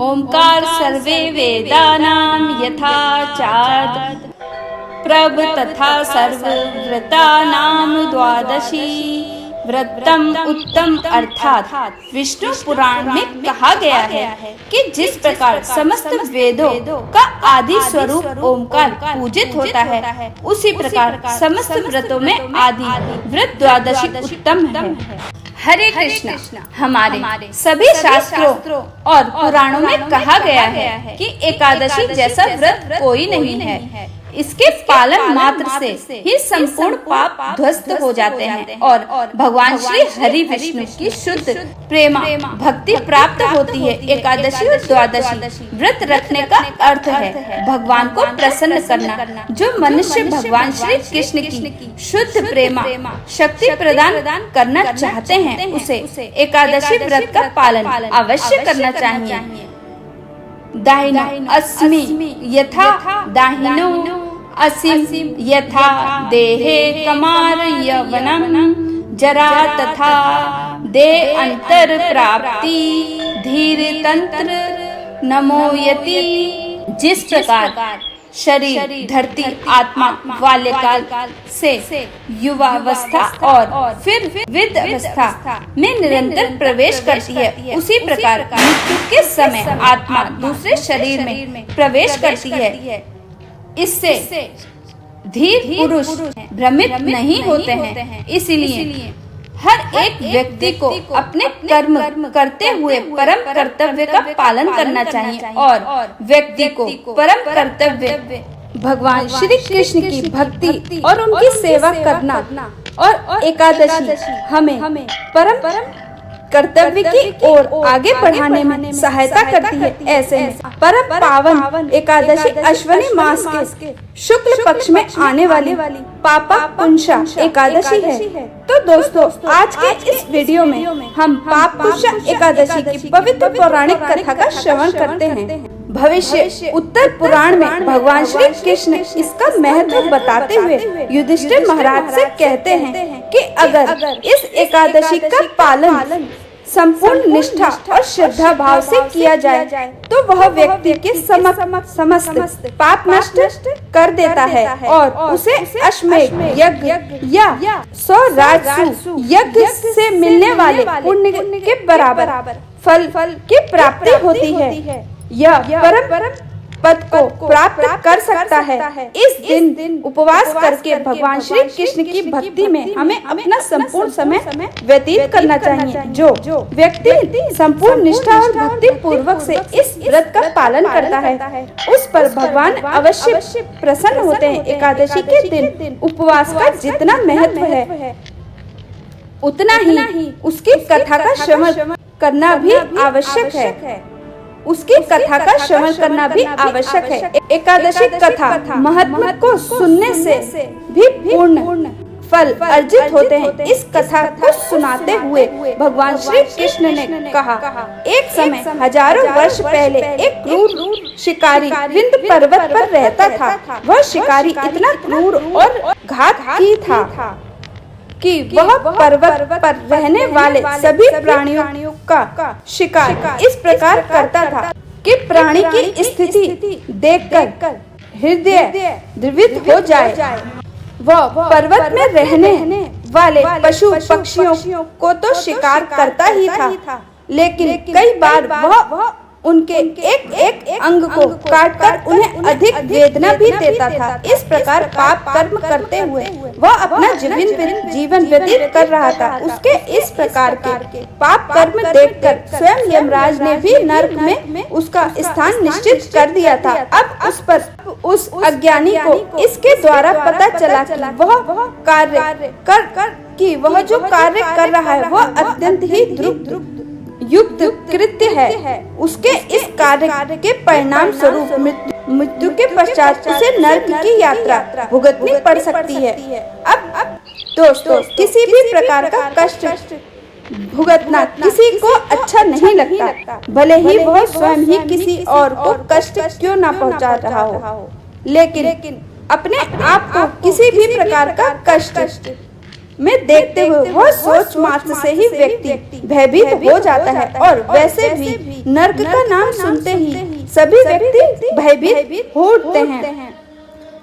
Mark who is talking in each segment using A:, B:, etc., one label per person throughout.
A: ओंकार सर्वे वेदानां यथा चार्थ प्रभ तथा सर्वव्रतानां द्वादशी व्रतम उत्तम। अर्थात विष्णु पुराण में कहा गया है कि जिस प्रकार समस्त वेदों का आदि स्वरूप ओंकार पूजित होता है, उसी प्रकार समस्त व्रतों में आदि व्रत द्वादशी उत्तम है। हरे कृष्ण। हमारे सभी शास्त्रों और पुराणों में कहा गया है कि एकादशी जैसा व्रत कोई नहीं है। इसके पालन मात्र से ही संपूर्ण पाप ध्वस्त हो जाते हैं और भगवान श्री हरि विष्णु की शुद्ध प्रेम भक्ति प्राप्त होती है। एकादशी और द्वादशी व्रत रखने का अर्थ है भगवान को प्रसन्न करना। जो मनुष्य भगवान श्री कृष्ण की शुद्ध प्रेम शक्ति प्रदान करना चाहते हैं, उसे एकादशी व्रत का पालन अवश्य करना चाहिए। दाहिनो अस्मि यथा दाहिनो असीम यथा देहे कमार यवनम जरा तथा दे अंतर प्राप्ति धीर तंत्र नमोयति। जिस प्रकार शरीर धरती आत्मा बाल्यकाल से युवावस्था और फिर वृद्धावस्था में निरंतर प्रवेश करती है, उसी प्रकार मृत्यु के समय आत्मा दूसरे शरीर में प्रवेश करती है। इससे धीर पुरुष भ्रमित नहीं होते हैं। इसलिए हर एक व्यक्ति को अपने कर्म करते हुए परम कर्तव्य का पालन करना चाहिए और व्यक्ति को परम कर्तव्य भगवान श्री कृष्ण की भक्ति और उनकी सेवा करना और एकादशी हमें परम कर्तव्य की ओर आगे बढ़ाने में सहायता करती है। ऐसे में परम पावन एकादशी अश्विनी मास के शुक्ल पक्ष में आने वाली पापा पुंसा एकादशी है। तो दोस्तों, आज के इस वीडियो में हम पाप पुंसा एकादशी की पवित्र पौराणिक कथा का श्रवण करते हैं। भविष्य उत्तर पुराण में भगवान श्री कृष्ण इसका महत्व बताते हुए युधिष्ठिर महाराज से कहते हैं कि अगर इस एकादशी का पालन संपूर्ण निष्ठा और श्रद्धा भाव से किया जाए तो वह व्यक्ति के समस्त पाप नष्ट कर देता है और उसे अश्वमेध यज्ञ या 100 राजसूय यज्ञ से मिलने वाले पुण्य के बराबर फल की प्राप्ति होती है। यह परम पद को प्राप्त कर सकता है। इस दिन उपवास करके भगवान श्री कृष्ण की भक्ति में हमें अपना संपूर्ण समय व्यतीत करना चाहिए। जो व्यक्ति संपूर्ण निष्ठा और भक्ति पूर्वक से इस व्रत का पालन करता है, उस पर भगवान अवश्य प्रसन्न होते हैं। एकादशी के दिन उपवास का जितना महत्व है, उतना ही उसकी कथा का श्रवण करना भी आवश्यक है। उसकी कथा का श्रवण करना भी आवश्यक है। एकादशी कथा महत्व को सुनने से भी पूर्ण फल अर्जित होते हैं। इस कथा को सुनाते हुए भगवान श्री कृष्ण ने कहा, एक समय हजारों वर्ष पहले एक क्रूर शिकारी विंध्य पर्वत पर रहता था। वह शिकारी इतना क्रूर और घातकी था कि वह पर्वत पर रहने वाले सभी प्राणियों का शिकार इस प्रकार करता था कि प्राणी की स्थिति देखकर हृदय द्रवित हो जाए। वह पर्वत में रहने वाले पशु पक्षियों को तो शिकार करता ही था, लेकिन कई बार वह उनके एक अंग को काटकर उन्हें अधिक वेदना भी देता था। इस प्रकार पाप कर्म करते हुए वह अपना जीवन व्यतीत कर रहा था। उसके इस प्रकार के पाप कर्म देखकर स्वयं यमराज ने भी नरक में उसका स्थान निश्चित कर दिया था। अब उस अज्ञानी को इसके द्वारा पता चला कि वह जो कार्य कर रहा है वह अत्यंत ही युक्त कृत्य है। उसके इस कार्य के परिणाम स्वरूप मृत्यु के पश्चात उसे नरक की यात्रा भुगतनी पड़ सकती है। अब दोस्तों, किसी भी प्रकार का कष्ट भुगतना किसी को अच्छा नहीं लगता, भले ही वह स्वयं ही किसी और को कष्ट क्यों ना पहुंचा रहा हो। लेकिन अपने आप को किसी भी प्रकार का कष्ट में देखते हुए वह सोच मात्र से ही व्यक्ति भयभीत हो जाता है। और वैसे भी नर्क का नाम सुनते ही सभी व्यक्ति भयभीत हो उठते हैं।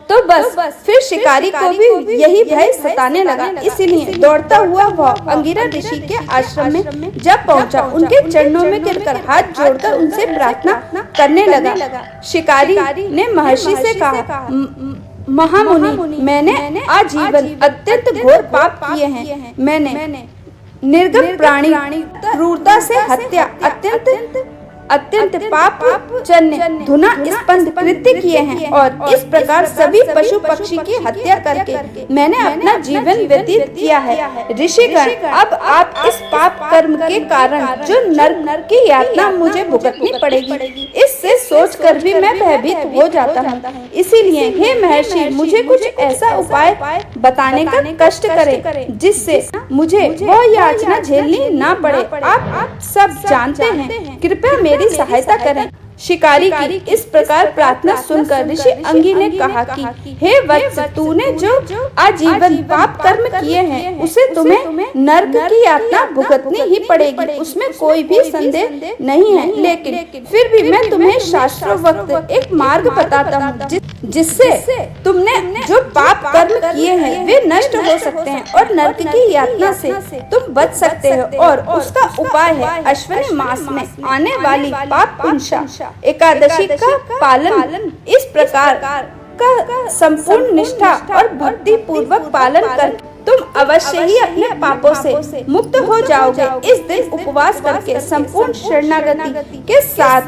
A: तो बस फिर शिकारी को भी यही भय सताने लगा। इसीलिए दौड़ता हुआ वह अंगिरा ऋषि के आश्रम में जब पहुंचा, उनके चरणों में गिरकर हाथ जोड़कर उनसे प्रार्थना करने लगा। शिकारी ने महर्षि से कहा, महामुनि, मैंने आजीवन अत्यंत घोर पाप किए हैं। मैंने निर्गम प्राणी क्रूरता से हत्या, अत्यंत पाप जन्य धुना स्पंद कृत्य किए हैं और इस प्रकार सभी पशु पक्षी की हत्या करके मैंने अपना जीवन व्यतीत किया है। ऋषिगण, अब आप इस पाप कर्म के कारण जो नरक की यातना मुझे भुगतनी पड़ेगी, इससे सोचकर भी मैं भयभीत हो जाता हूँ। इसीलिए हे महर्षि, मुझे कुछ ऐसा उपाय बताने का कष्ट करें जिससे मुझे वह यातना झेलनी ना पड़े। आप सब जानते हैं, कृपया मेरी सहायता करें। शिकारी की इस प्रकार प्रार्थना सुनकर ऋषि अंगी ने कहा कि हे वत्स, तूने जो आजीवन पाप कर्म किए हैं उसे तुम्हें नर्क की यातना भुगतनी ही पड़ेगी, उसमें कोई भी संदेह नहीं है। लेकिन फिर भी मैं तुम्हें शास्त्रोक्त एक मार्ग बताता हूँ जिससे तुमने जो पाप कर्म किए हैं वे नष्ट हो सकते हैं और नर्क की यातना से तुम बच सकते हो। और उसका उपाय है अश्विनी मास में आने वाली पाप पुंसा एकादशी का पालन। इस प्रकार का संपूर्ण निष्ठा और भक्ति पूर्वक पालन कर तुम अवश्य ही अपने पापों से मुक्त हो जाओगे। इस दिन उपवास करके संपूर्ण शरणागति के साथ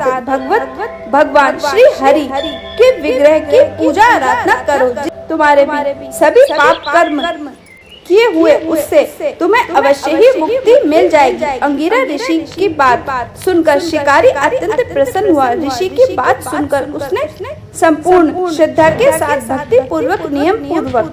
A: भगवान श्री हरि के विग्रह की पूजा आराधना करो। तुम्हारे भी सभी पाप कर्म किए हुए उससे तुम्हें अवश्य ही मुक्ति मिल जाएगी। अंगिरा ऋषि की बात सुनकर शिकारी अत्यंत प्रसन्न हुआ। ऋषि की बात सुनकर उसने संपूर्ण श्रद्धा के साथ भक्ति पूर्वक नियम पूर्वक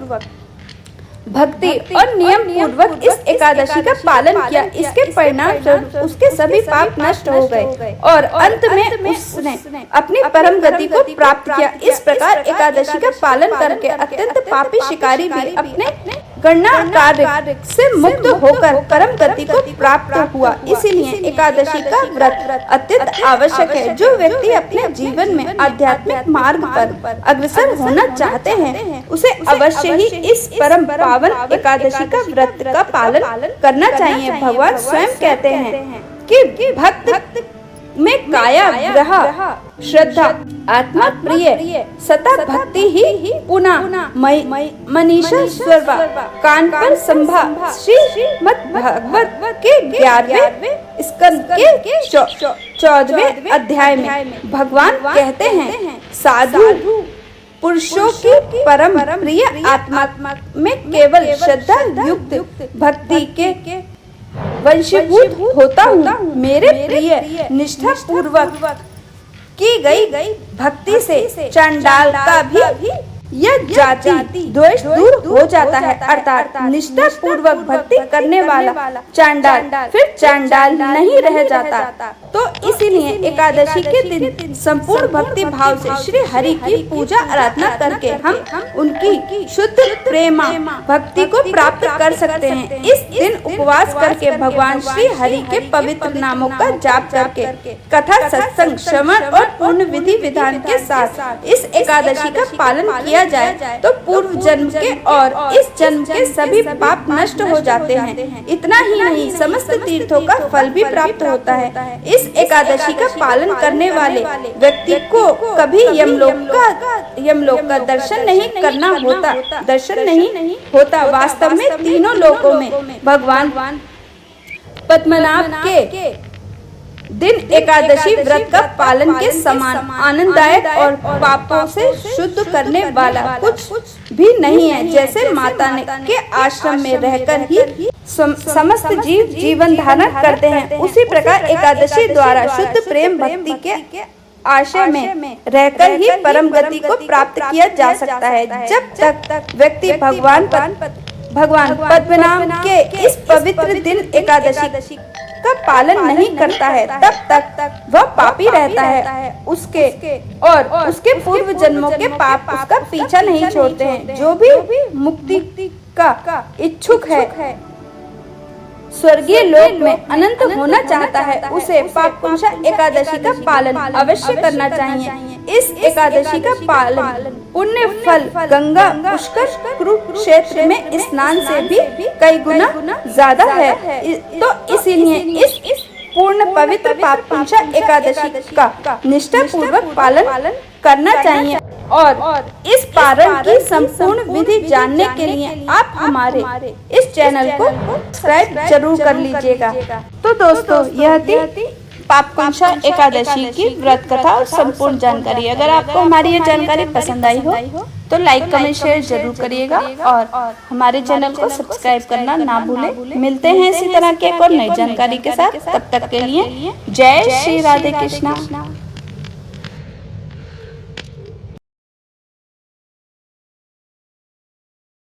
A: इस एकादशी का पालन किया। इसके परिणाम स्वरूप उसके सभी पाप नष्ट हो गए और अंत में उसने अपनी परम गति को प्राप्त किया। इस प्रकार एकादशी का पालन करके अत्यंत पापी शिकारी भी अपने गणना कार्य से मुक्त होकर परम गति को प्राप्त हुआ। इसीलिए एकादशी का व्रत अत्यंत आवश्यक है। जो व्यक्ति अपने जीवन में आध्यात्मिक मार्ग पर अग्रसर होना चाहते हैं उसे अवश्य ही इस परम पावन एकादशी का व्रत का पालन करना चाहिए। भगवान स्वयं कहते हैं कि भक्त में काया ग्रह श्रद्धा आत्मा प्रिय सता भक्ति ही पुनः मनीषा स्वर्वा कान पर संभा श्रीमद् भागवत के 11वें स्कंद के 14वें अध्याय में भगवान कहते हैं, साधु पुरुषों की परम प्रिय आत्मा में केवल श्रद्धा युक्त भक्ति के वंशीभूत होता हूँ। मेरे प्रिय निष्ठा पूर्वक की गई भक्ति से चांडाल का भी यह जाति द्वेष दूर हो जाता है। अर्थात निष्ठा पूर्वक भक्ति करने वाला चांडाल फिर चांडाल नहीं रह जाता। तो इसीलिए एकादशी के दिन संपूर्ण भक्ति भाव से श्री हरि की पूजा आराधना करके हम उनकी शुद्ध प्रेमा भक्ति को प्राप्त कर सकते हैं। इस दिन उपवास करके भगवान श्री हरि के पवित्र नामों का जाप करके कथा सत्संग श्रवण और पूर्ण विधि विधान के साथ इस एकादशी का पालन किया जाए तो पूर्व जन्म के और इस जन्म के सभी पाप नष्ट हो जाते हैं। इतना ही नहीं, समस्त तीर्थों का फल भी प्राप्त होता है। इस एकादशी का पालन करने वाले व्यक्ति को कभी यमलोक का दर्शन नहीं होता। वास्तव में तीनों लोकों में भगवान पद्मनाभ के दिन एकादशी व्रत का पालन के समान आनंददायक और पापों से शुद्ध करने वाला कुछ भी नहीं है। जैसे माता ने के आश्रम में रहकर ही समस्त जीव जीवन धारण करते हैं, उसी प्रकार एकादशी द्वारा शुद्ध प्रेम भक्ति के आशय में रहकर ही परम गति को प्राप्त किया जा सकता है। जब तक व्यक्ति भगवान पद्मनाभ के इस पवित्र दिन एकादशी का पालन नहीं करता है तब तक वह पापी रहता है। उसके पूर्व जन्मों के पाप उसका पीछा नहीं छोड़ते हैं। जो भी मुक्ति का इच्छुक है, स्वर्गीय लोक में अनंत होना चाहता है, उसे पापकुंशा एकादशी का पालन अवश्य करना चाहिए। इस एकादशी का पालन पुण्य फल गंगा पुष्कर कुरुक्षेत्र में स्नान से भी कई गुना ज्यादा है। तो इसीलिए इस पूर्ण पवित्र पापकुंशा एकादशी का निष्ठा पूर्वक पालन करना चाहिए। और इस पारण की संपूर्ण विधि जानने के लिए आप हमारे इस चैनल को सब्सक्राइब जरूर कर लीजिएगा। तो दोस्तों, यह थी पापकुंशा एकादशी की व्रत कथा और संपूर्ण जानकारी। अगर आपको हमारी ये जानकारी पसंद आई हो तो लाइक कमेंट शेयर जरूर करिएगा और हमारे चैनल को सब्सक्राइब करना ना भूलें। मिलते हैं इसी तरह के एक और नई जानकारी के साथ। तब तक के लिए जय श्री राधे कृष्णा।